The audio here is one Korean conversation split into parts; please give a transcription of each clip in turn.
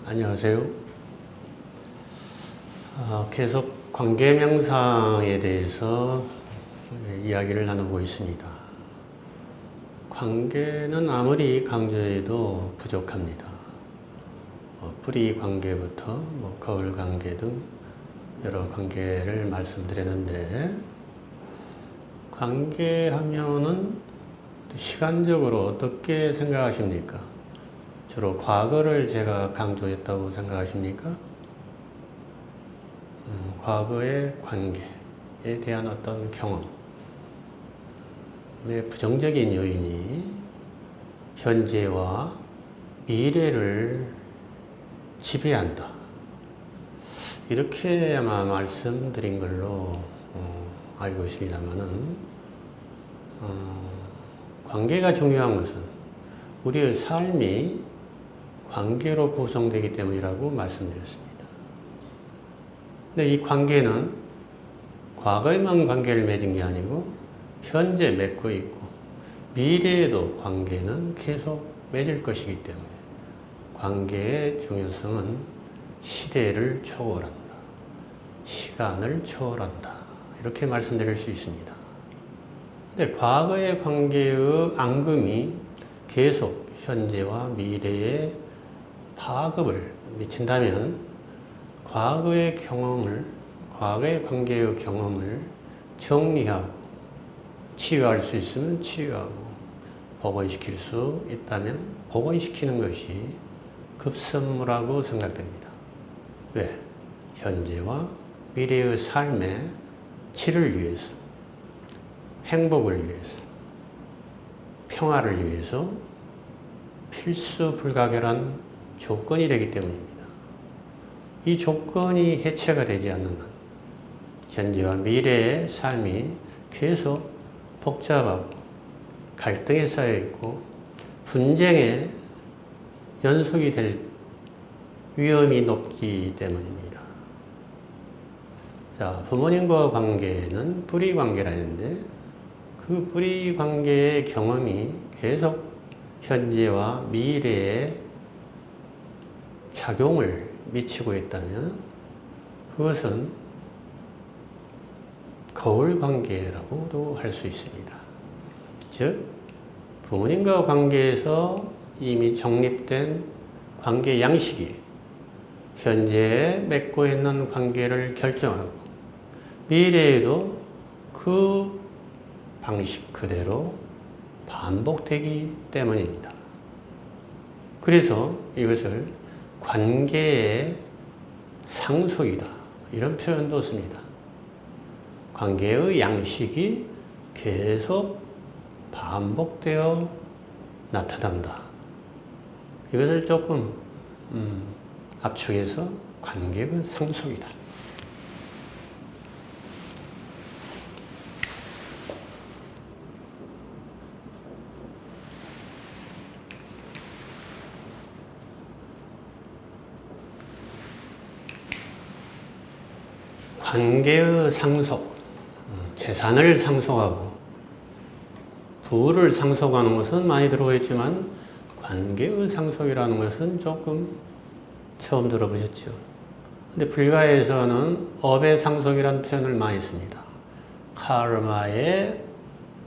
안녕하세요. 계속 관계명상에 대해서 이야기를 나누고 있습니다. 관계는 아무리 강조해도 부족합니다. 뿌리 관계부터 거울 관계 등 여러 관계를 말씀드렸는데, 관계하면은 시간적으로 어떻게 생각하십니까? 주로 과거를 제가 강조했다고 생각하십니까? 과거의 관계에 대한 어떤 경험의 부정적인 요인이 현재와 미래를 지배한다. 이렇게 아마 말씀드린 걸로 알고 있습니다만은, 관계가 중요한 것은 우리의 삶이 관계로 구성되기 때문이라고 말씀드렸습니다. 근데 이 관계는 과거에만 관계를 맺은 게 아니고 현재 맺고 있고 미래에도 관계는 계속 맺을 것이기 때문에 관계의 중요성은 시대를 초월한다. 시간을 초월한다. 이렇게 말씀드릴 수 있습니다. 근데 과거의 관계의 앙금이 계속 현재와 미래에 파급을 미친다면 과거의 관계의 경험을 정리하고 치유할 수 있으면 치유하고 복원시킬 수 있다면 복원시키는 것이 급선무라고 생각됩니다. 왜? 현재와 미래의 삶의 질을 위해서, 행복을 위해서, 평화를 위해서 필수 불가결한 조건이 되기 때문입니다. 이 조건이 해체가 되지 않는 한 현재와 미래의 삶이 계속 복잡하고 갈등에 쌓여 있고 분쟁의 연속이 될 위험이 높기 때문입니다. 자, 부모님과 관계는 뿌리 관계라는데, 그 뿌리 관계의 경험이 계속 현재와 미래에 작용을 미치고 있다면 그것은 거울 관계라고도 할 수 있습니다. 즉, 부모님과 관계에서 이미 정립된 관계 양식이 현재에 맺고 있는 관계를 결정하고 미래에도 그 방식 그대로 반복되기 때문입니다. 그래서 이것을 관계의 상속이다, 이런 표현도 씁니다. 관계의 양식이 계속 반복되어 나타난다. 이것을 조금 압축해서 관계의 상속이다. 관계의 상속, 재산을 상속하고 부를 상속하는 것은 많이 들어있지만 관계의 상속이라는 것은 조금 처음 들어보셨죠. 근데 불가에서는 업의 상속이라는 표현을 많이 씁니다. 카르마의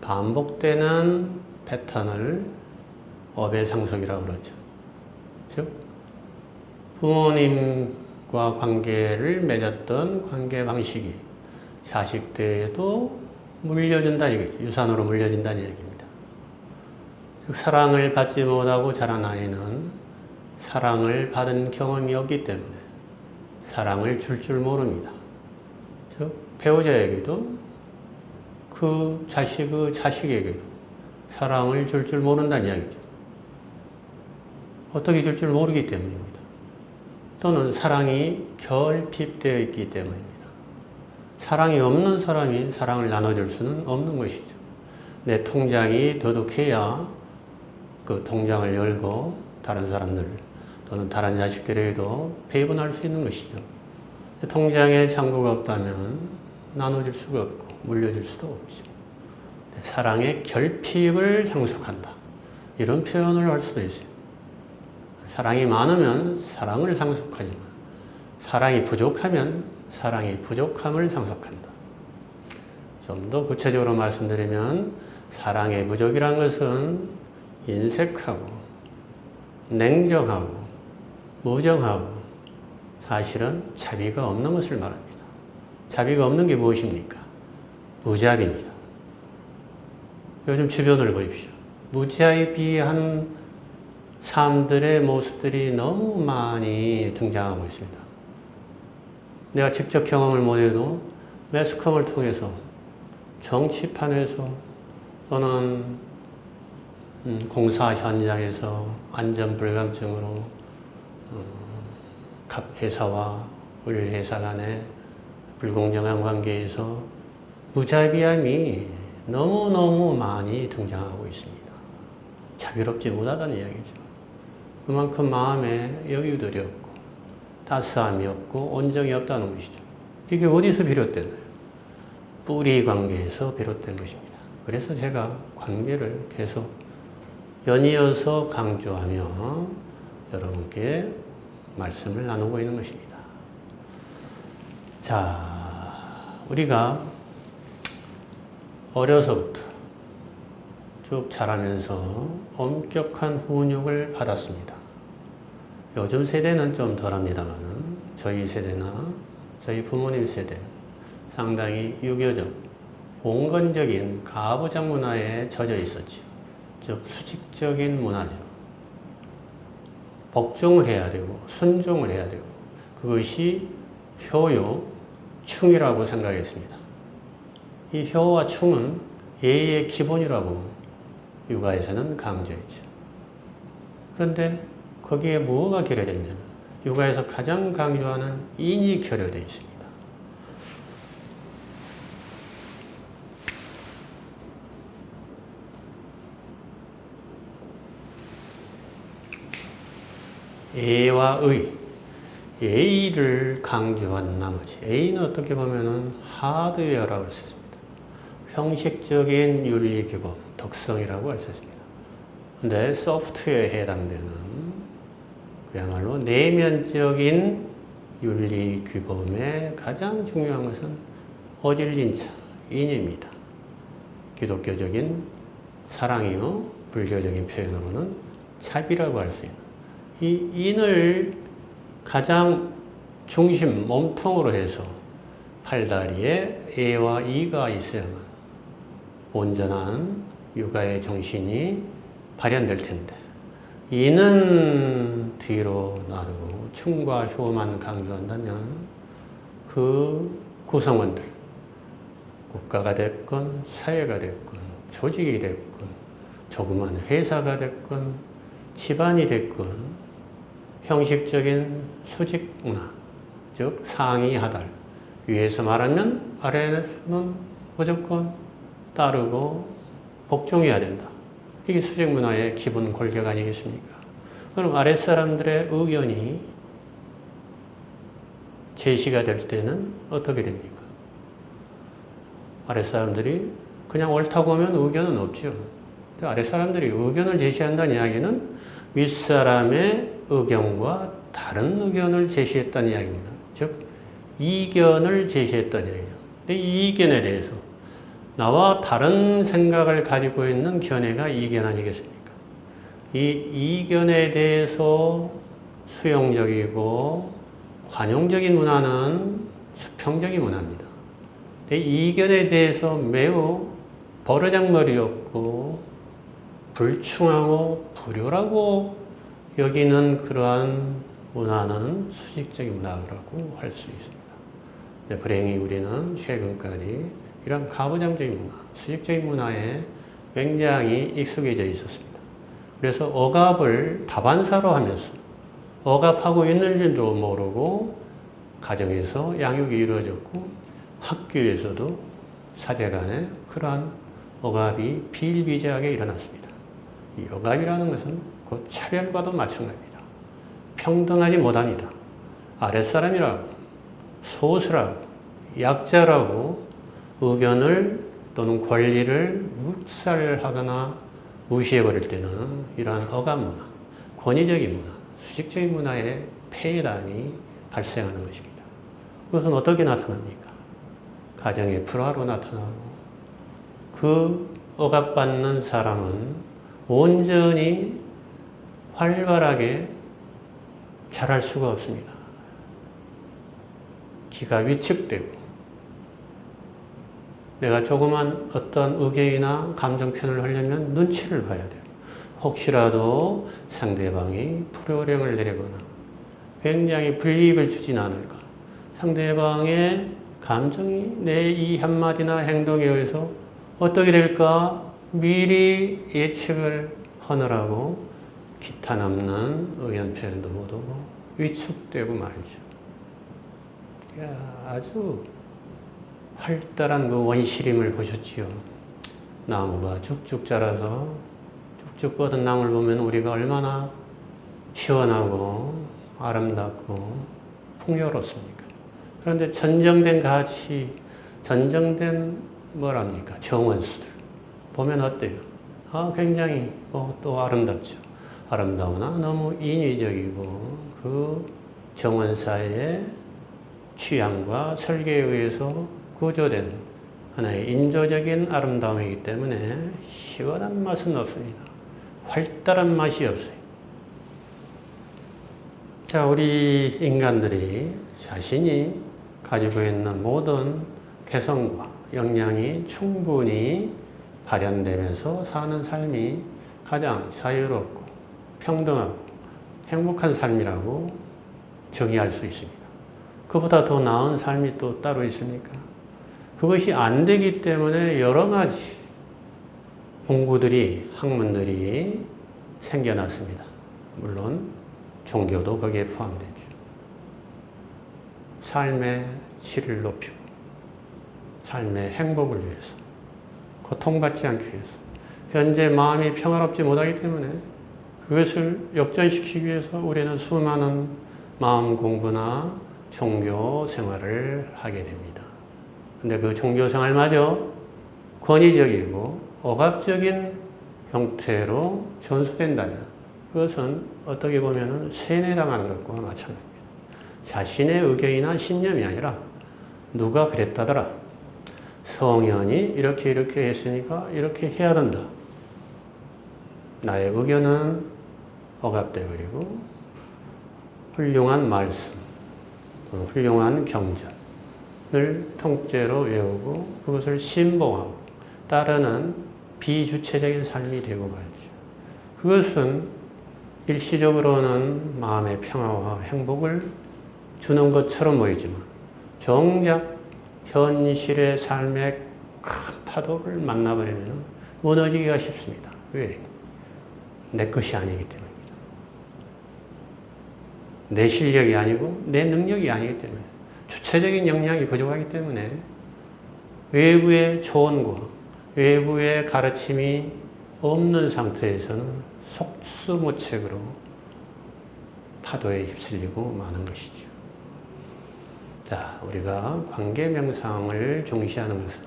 반복되는 패턴을 업의 상속이라고 그러죠. 즉, 부모님과 관계를 맺었던 관계 방식이 자식 때에도 물려준다 이거죠. 유산으로 물려진다는 얘기입니다. 즉, 사랑을 받지 못하고 자란 아이는 사랑을 받은 경험이 없기 때문에 사랑을 줄 모릅니다. 즉, 배우자에게도 그 자식의 자식에게도 사랑을 줄 모른다는 이야기죠. 어떻게 줄 모르기 때문입니다. 또는 사랑이 결핍되어 있기 때문입니다. 사랑이 없는 사람이 사랑을 나눠줄 수는 없는 것이죠. 내 통장이 더덕해야 그 통장을 열고 다른 사람들 또는 다른 자식들에게도 배분할 수 있는 것이죠. 통장에 잔고가 없다면 나눠줄 수가 없고 물려줄 수도 없죠. 사랑의 결핍을 상속한다. 이런 표현을 할 수도 있어요. 사랑이 많으면 사랑을 상속하지만 사랑이 부족하면 사랑의 부족함을 상속한다. 좀 더 구체적으로 말씀드리면 사랑의 부족이란 것은 인색하고 냉정하고 무정하고 사실은 자비가 없는 것을 말합니다. 자비가 없는 게 무엇입니까? 무자비입니다. 요즘 주변을 보십시오. 무자비한 사람들의 모습들이 너무 많이 등장하고 있습니다. 내가 직접 경험을 못해도 매스컴을 통해서 정치판에서 또는 공사 현장에서 안전불감증으로 각 회사와 우리 회사 간의 불공정한 관계에서 무자비함이 너무너무 많이 등장하고 있습니다. 자비롭지 못하다는 이야기죠. 그만큼 마음에 여유들이 없고 따스함이 없고 온정이 없다는 것이죠. 이게 어디서 비롯되나요? 뿌리 관계에서 비롯된 것입니다. 그래서 제가 관계를 계속 연이어서 강조하며 여러분께 말씀을 나누고 있는 것입니다. 자, 우리가 어려서부터 쭉 자라면서 엄격한 훈육을 받았습니다. 요즘 세대는 좀 덜합니다만은 저희 세대나 저희 부모님 세대는 상당히 유교적, 봉건적인 가부장 문화에 젖어 있었죠. 즉 수직적인 문화죠. 복종을 해야 되고 순종을 해야 되고 그것이 효요, 충이라고 생각했습니다. 이 효와 충은 예의의 기본이라고 육아에서는 강조했죠. 그런데 거기에 뭐가 결여되냐면 육아에서 가장 강조하는 인이 결여되어 있습니다. 예와 의, 예의를 강조한 나머지 예의는 어떻게 보면 하드웨어라고 할 수 있습니다. 형식적인 윤리규범, 덕성이라고 할 수 있습니다. 근데 소프트웨어에 해당되는 그야말로 내면적인 윤리규범의 가장 중요한 것은 어질린차, 인입니다. 기독교적인 사랑이요, 불교적인 표현으로는 자비라고 할 수 있는 이 인을 가장 중심, 몸통으로 해서 팔다리에 예와 이가 있어야만 온전한 육아의 정신이 발현될 텐데 이는 뒤로 놔두고 충과 효만 강조한다면 그 구성원들, 국가가 됐건 사회가 됐건 조직이 됐건 조그만 회사가 됐건 집안이 됐건 형식적인 수직 문화, 즉 상위 하달, 위에서 말하면 아래에서는 무조건 따르고 복종해야 된다. 이게 수직 문화의 기본 골격 아니겠습니까? 그럼 아랫사람들의 의견이 제시가 될 때는 어떻게 됩니까? 아랫사람들이 그냥 옳다고 하면 의견은 없죠. 아랫사람들이 의견을 제시한다는 이야기는 윗사람의 의견과 다른 의견을 제시했다는 이야기입니다. 즉 이견을 제시했다는 이야기죠. 근데 이 이견에 대해서 나와 다른 생각을 가지고 있는 견해가 이견 아니겠습니까? 이 이견에 대해서 수용적이고 관용적인 문화는 수평적인 문화입니다. 근데 이 이견에 대해서 매우 버르장머리였고 불충하고 불효라고 여기는 그러한 문화는 수직적인 문화라고 할 수 있습니다. 근데 불행히 우리는 최근까지 이런 가부장적인 문화, 수직적인 문화에 굉장히 익숙해져 있었습니다. 그래서 억압을 다반사로 하면서 억압하고 있는지도 모르고 가정에서 양육이 이루어졌고 학교에서도 사제간에 그러한 억압이 비일비재하게 일어났습니다. 이 억압이라는 것은 곧 차별과도 마찬가지입니다. 평등하지 못합니다. 아랫사람이라고, 소수라고, 약자라고 의견을 또는 권리를 묵살하거나 무시해버릴 때는 이러한 억압 문화, 권위적인 문화, 수직적인 문화의 폐해단이 발생하는 것입니다. 그것은 어떻게 나타납니까? 가정의 불화로 나타나고, 그 억압받는 사람은 온전히 활발하게 자랄 수가 없습니다. 기가 위축되고, 내가 조그만 어떤 의견이나 감정 표현을 하려면 눈치를 봐야 돼요. 혹시라도 상대방이 불호령을 내리거나 굉장히 불이익을 주진 않을까. 상대방의 감정이 내 이 한마디나 행동에 의해서 어떻게 될까 미리 예측을 하느라고 기타 남는 의견 표현도 못하고 위축되고 말죠. 아주 활달한 그 원시림을 보셨지요. 나무가 쭉쭉 자라서 쭉쭉 뻗은 나무를 보면 우리가 얼마나 시원하고 아름답고 풍요롭습니까? 그런데 전정된 가치, 전정된 뭐랍니까? 정원수들 보면 어때요? 굉장히 또 아름답죠. 아름다우나 너무 인위적이고 그 정원사의 취향과 설계에 의해서 구조된 하나의 인조적인 아름다움이기 때문에 시원한 맛은 없습니다. 활달한 맛이 없어요. 자, 우리 인간들이 자신이 가지고 있는 모든 개성과 역량이 충분히 발현되면서 사는 삶이 가장 자유롭고 평등하고 행복한 삶이라고 정의할 수 있습니다. 그보다 더 나은 삶이 또 따로 있습니까? 그것이 안 되기 때문에 여러 가지 공부들이, 학문들이 생겨났습니다. 물론 종교도 거기에 포함되죠. 삶의 질을 높이고 삶의 행복을 위해서, 고통받지 않기 위해서, 현재 마음이 평화롭지 못하기 때문에 그것을 역전시키기 위해서 우리는 수많은 마음 공부나 종교 생활을 하게 됩니다. 근데 그 종교 생활마저 권위적이고 억압적인 형태로 전수된다면 그것은 어떻게 보면 세뇌당하는 것과 마찬가지입니다. 자신의 의견이나 신념이 아니라 누가 그랬다더라. 성현이 이렇게 했으니까 이렇게 해야 된다. 나의 의견은 억압돼 버리고 훌륭한 말씀, 훌륭한 경전을 통째로 외우고 그것을 신봉하고 따르는 비주체적인 삶이 되고 말죠. 그것은 일시적으로는 마음의 평화와 행복을 주는 것처럼 보이지만 정작 현실의 삶의 큰 파도를 만나버리면 무너지기가 쉽습니다. 왜? 내 것이 아니기 때문입니다. 내 실력이 아니고 내 능력이 아니기 때문에, 주체적인 역량이 부족하기 때문에 외부의 조언과 외부의 가르침이 없는 상태에서는 속수무책으로 파도에 휩쓸리고 마는 것이죠. 자, 우리가 관계명상을 중시하는 것은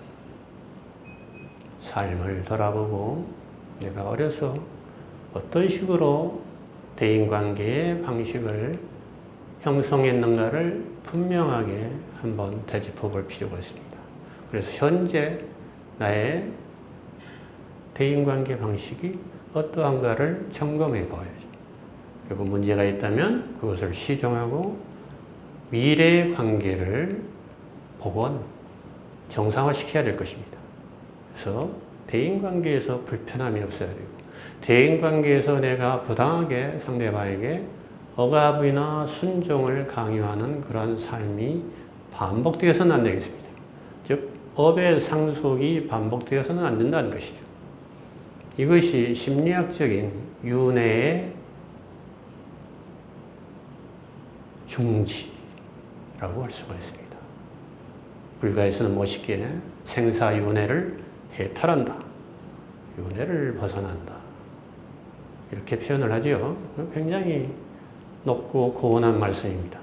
삶을 돌아보고 내가 어려서 어떤 식으로 대인관계의 방식을 형성했는가를 분명하게 한번 되짚어 볼 필요가 있습니다. 그래서 현재 나의 대인관계 방식이 어떠한가를 점검해 봐야죠. 그리고 문제가 있다면 그것을 시정하고 미래의 관계를 복원, 정상화시켜야 될 것입니다. 그래서 대인관계에서 불편함이 없어야 되고, 대인관계에서 내가 부당하게 상대방에게 억압이나 순종을 강요하는 그런 삶이 반복되어서는 안 되겠습니다. 즉, 업의 상속이 반복되어서는 안 된다는 것이죠. 이것이 심리학적인 윤회의 중지라고 할 수가 있습니다. 불가에서는 멋있게 생사윤회를 해탈한다. 윤회를 벗어난다. 이렇게 표현을 하죠. 굉장히 높고 고운한 말씀입니다.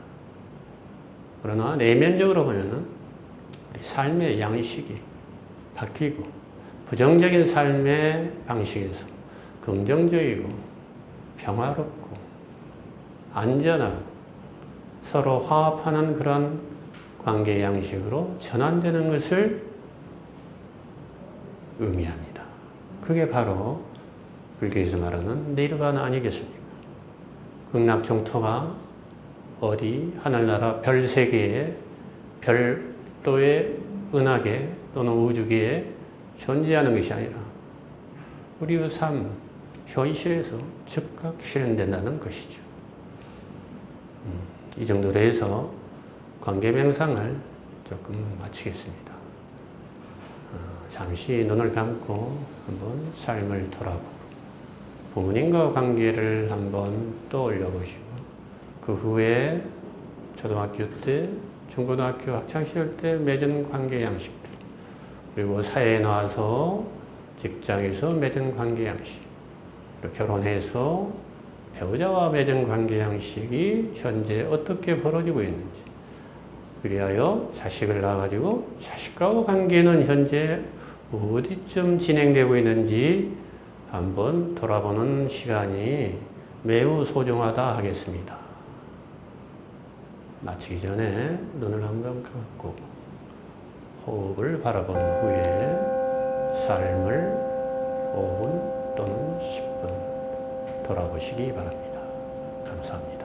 그러나 내면적으로 보면은 우리 삶의 양식이 바뀌고 부정적인 삶의 방식에서 긍정적이고 평화롭고 안전한 서로 화합하는 그런 관계 양식으로 전환되는 것을 의미합니다. 그게 바로 불교에서 말하는 니르바나 아니겠습니까? 극락정토가 어디 하늘나라 별세계에 별도의 은하계 또는 우주계에 존재하는 것이 아니라 우리의 삶, 현실에서 즉각 실현된다는 것이죠. 이 정도로 해서 관계 명상을 조금 마치겠습니다. 잠시 눈을 감고 한번 삶을 돌아보고 부모님과 관계를 한번 떠올려 보시고 그 후에 초등학교 때, 중고등학교 학창시절 때 맺은 관계 양식들 그리고 사회에 나와서 직장에서 맺은 관계 양식 그리고 결혼해서 배우자와 맺은 관계 양식이 현재 어떻게 벌어지고 있는지 그리하여 자식을 낳아가지고 자식과의 관계는 현재 어디쯤 진행되고 있는지 한번 돌아보는 시간이 매우 소중하다 하겠습니다. 마치기 전에 눈을 한번 감고 호흡을 바라본 후에 삶을 5분 또는 10분 돌아보시기 바랍니다. 감사합니다.